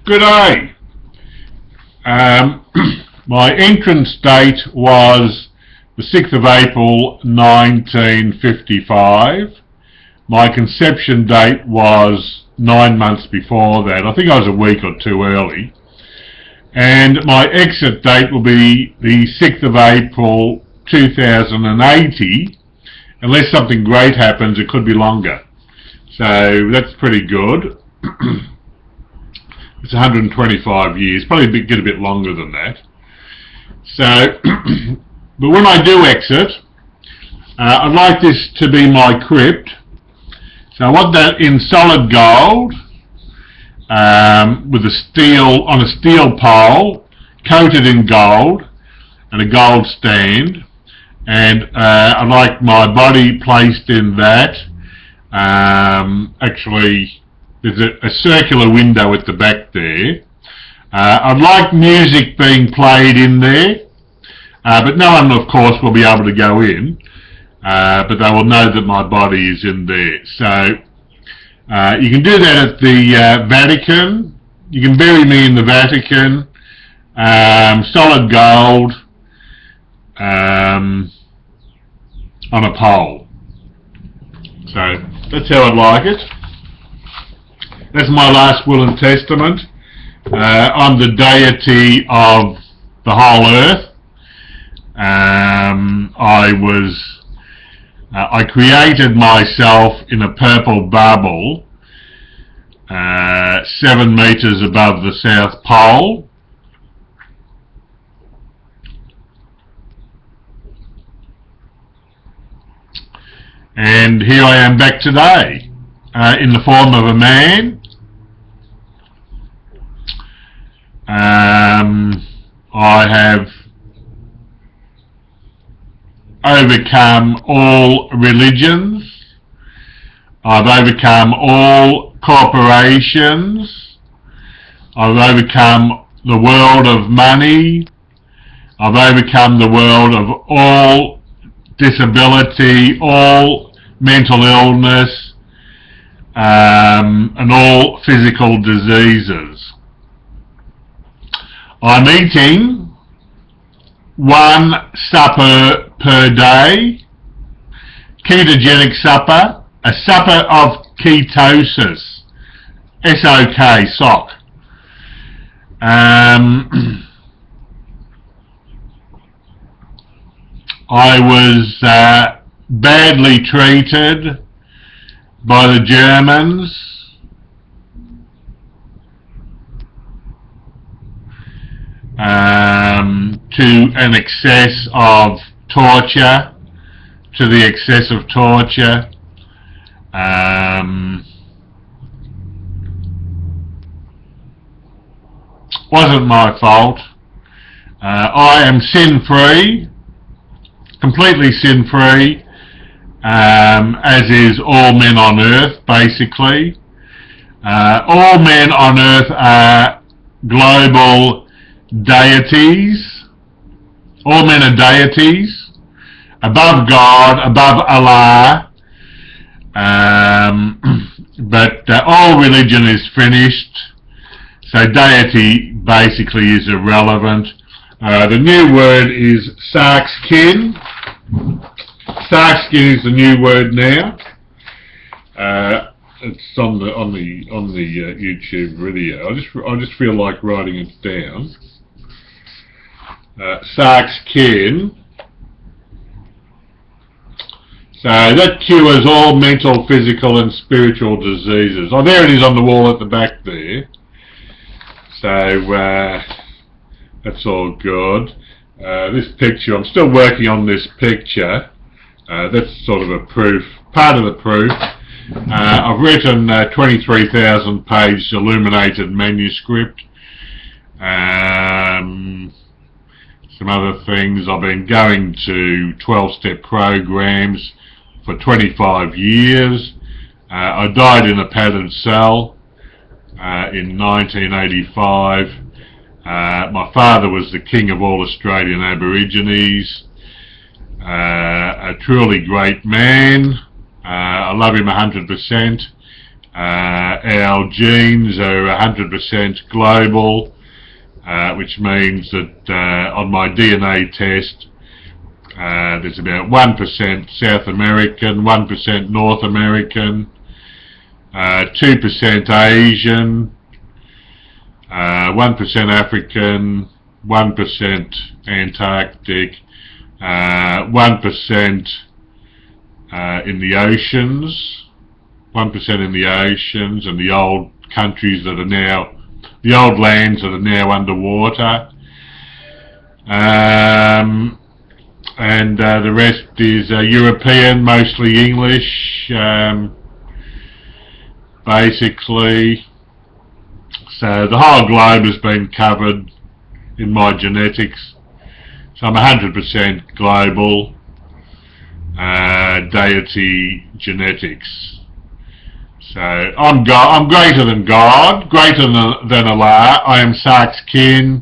Good day. My entrance date was the 6th of April 1955. My conception date was 9 months before that. I think I was a week or two early. And my exit date will be the 6th of April 2080. Unless something great happens, it could be longer. So that's pretty good. It's 125 years, probably get a bit longer than that. So, but when I do exit, I'd like this to be my crypt. So I want that in solid gold, with on a steel pole, coated in gold, and a gold stand. And I'd like my body placed in that. Actually, there's a circular window at the back there. I'd like music being played in there, but no one, of course, will be able to go in, but they will know that my body is in there. So you can do that at the Vatican. You can bury me in the Vatican, solid gold, on a pole. So that's how I'd like it. That's my last will and testament. I'm the deity of the whole earth. I created myself in a purple bubble 7 meters above the South Pole. And here I am back today in the form of a man. I have overcome all religions. I've overcome all corporations. I've overcome the world of money. I've overcome the world of all disability, all mental illness, and all physical diseases. I'm eating 1 supper per day, ketogenic supper, a supper of ketosis, S-O-K, SOK. I was badly treated by the Germans. To an excess of torture, to the excess of torture. Wasn't my fault. I am sin-free, completely sin-free, as is all men on earth, basically. All men on earth are global deities. All men are deities, above God, above Allah, but all religion is finished, so deity basically is irrelevant. The new word is sarkskin. Sarkskin is the new word now. It's on the YouTube video. I just feel like writing it down. Sarkskin. So that cures all mental, physical and spiritual diseases. Oh, there it is on the wall at the back there. So that's all good. This picture, I'm still working on this picture. That's sort of a proof, part of the proof. I've written 23,000 page illuminated manuscript. Some other things. I've been going to 12-step programs for 25 years. I died in a padded cell in 1985. My father was the king of all Australian Aborigines. A truly great man. I love him 100%. Our genes are 100% global, which means that on my DNA test there's about 1% South American, 1% North American, 2% Asian, 1% African, 1% Antarctic, 1% in the oceans, 1% in the oceans and the old countries that are now, the old lands that are now underwater, and the rest is European, mostly English, basically. So the whole globe has been covered in my genetics. So I'm 100% global deity genetics. So I'm greater than God, greater than Allah. I am Atkins,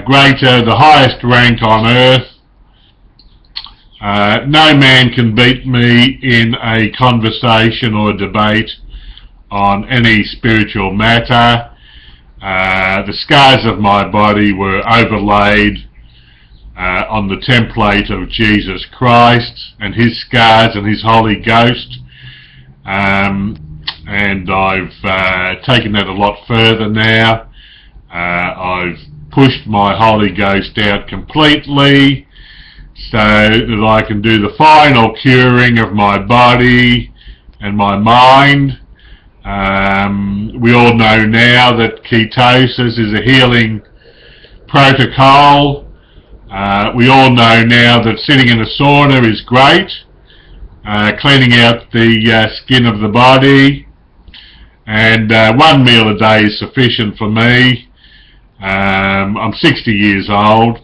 greater, the highest rank on earth. No man can beat me in a conversation or a debate on any spiritual matter. The scars of my body were overlaid on the template of Jesus Christ and his scars and his Holy Ghost, and I've taken that a lot further now. I've pushed my Holy Ghost out completely so that I can do the final curing of my body and my mind. We all know now that ketosis is a healing protocol. We all know now that sitting in a sauna is great, cleaning out the skin of the body, and 1 meal a day is sufficient for me. I'm 60 years old.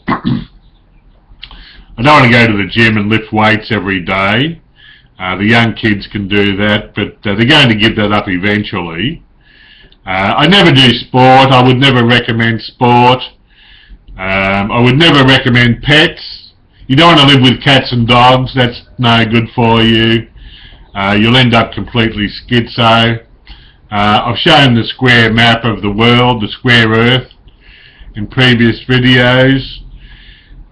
I don't want to go to the gym and lift weights every day. The young kids can do that, but they're going to give that up eventually. I never do sport. I would never recommend sport. I would never recommend pets. You don't want to live with cats and dogs. That's no good for you. You'll end up completely schizo. I've shown the square map of the world, the square earth, in previous videos.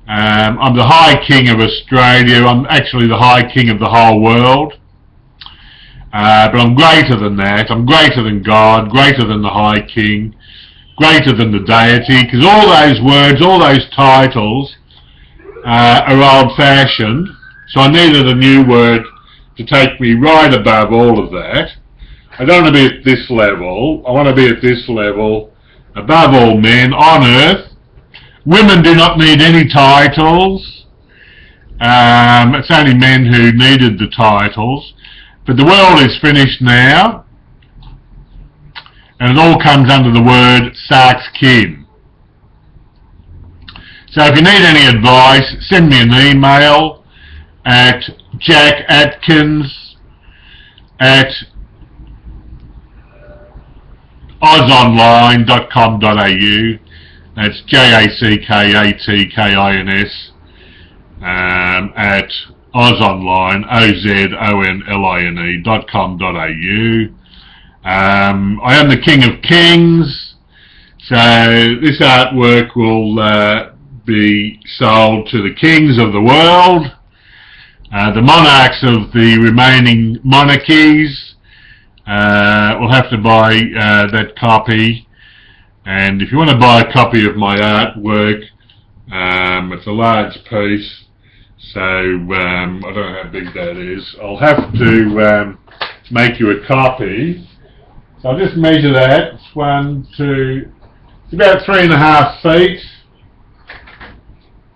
I'm the High King of Australia. I'm actually the High King of the whole world. But I'm greater than that. I'm greater than God, greater than the High King, greater than the deity, because all those words, all those titles are old-fashioned. So I needed a new word to take me right above all of that. I don't want to be at this level. I want to be at this level, above all men on earth. Women do not need any titles. It's only men who needed the titles. But the world is finished now, and it all comes under the word Atkins. So if you need any advice, send me an email at jackatkins@ozonline.com.au. That's jackatkins at ozonline, ozonline.com.au. I am the King of Kings, so this artwork will be sold to the kings of the world, the monarchs of the remaining monarchies will have to buy that copy. And if you want to buy a copy of my artwork, it's a large piece, so I don't know how big that is. I'll have to make you a copy. So I'll just measure that. It's 1, 2, it's about 3.5 feet,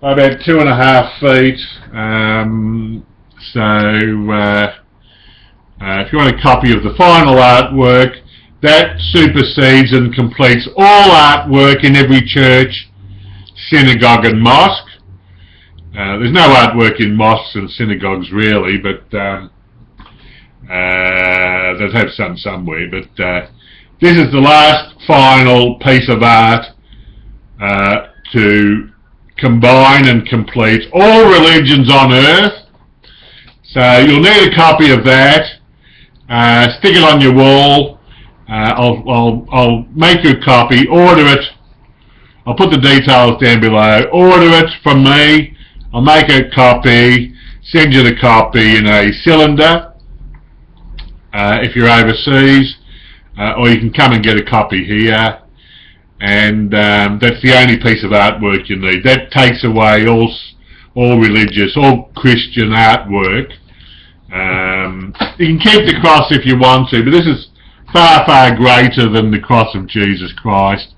about 2.5 feet. If you want a copy of the final artwork, that supersedes and completes all artwork in every church, synagogue and mosque. There's no artwork in mosques and synagogues really, but they'll have some somewhere. But this is the last final piece of art to combine and complete all religions on earth. So you'll need a copy of that. stick it on your wall. I'll make you a copy, order it. I'll put the details down below. Order it from me. I'll make a copy, send you the copy in a cylinder if you're overseas, or you can come and get a copy here. And that's the only piece of artwork you need. That takes away all religious, all Christian artwork. You can keep the cross if you want to, but this is far, far greater than the cross of Jesus Christ.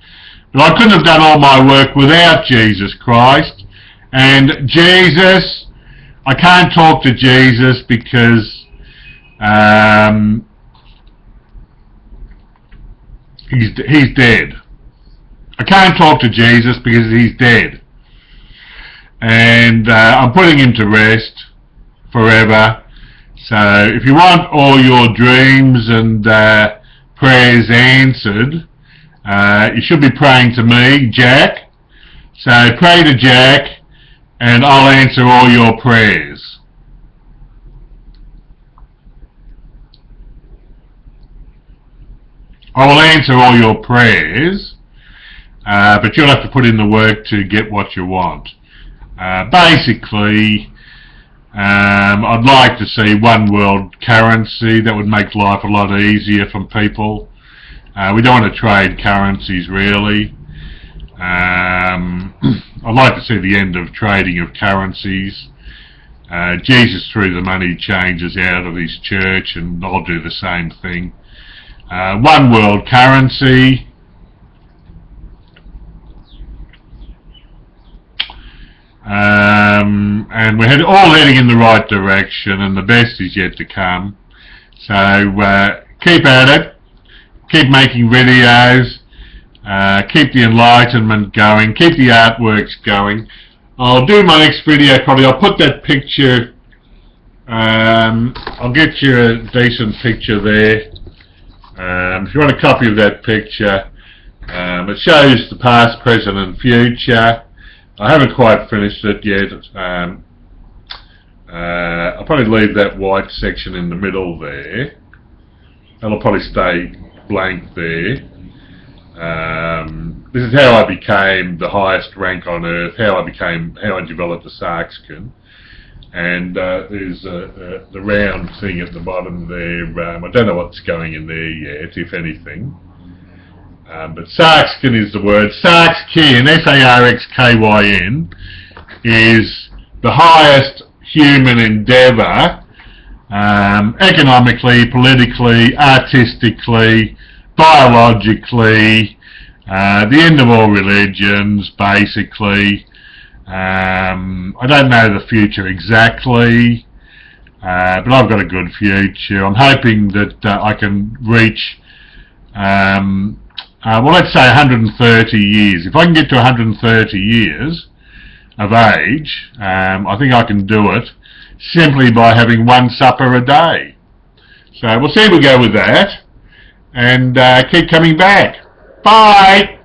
But I couldn't have done all my work without Jesus Christ. And Jesus, I can't talk to Jesus because he's dead. I can't talk to Jesus because he's dead. And I'm putting him to rest forever. So if you want all your dreams and prayers answered, you should be praying to me, Jack. So pray to Jack and I'll answer all your prayers. I will answer all your prayers, but you'll have to put in the work to get what you want. Basically, I'd like to see one world currency. That would make life a lot easier for people. We don't want to trade currencies really. I'd like to see the end of trading of currencies. Jesus threw the money changers out of his church, and I'll do the same thing. One world currency. And we're all heading in the right direction, and the best is yet to come. So keep at it, keep making videos, keep the enlightenment going, keep the artworks going. I'll do my next video probably. I'll put that picture, I'll get you a decent picture there. If you want a copy of that picture, it shows the past, present and future. I haven't quite finished it yet. I'll probably leave that white section in the middle there. That'll probably stay blank there. This is how I became the highest rank on earth, how I developed the Sarkskin. And there's the round thing at the bottom there. I don't know what's going in there yet, if anything. But Sarkskin is the word. Sarkskin, S-A-R-X-K-Y-N, is the highest human endeavour, economically, politically, artistically, biologically, the end of all religions, basically. I don't know the future exactly, but I've got a good future. I'm hoping that I can reach well, let's say 130 years. If I can get to 130 years of age, I think I can do it simply by having one supper a day. So we'll see if we go with that, and keep coming back. Bye!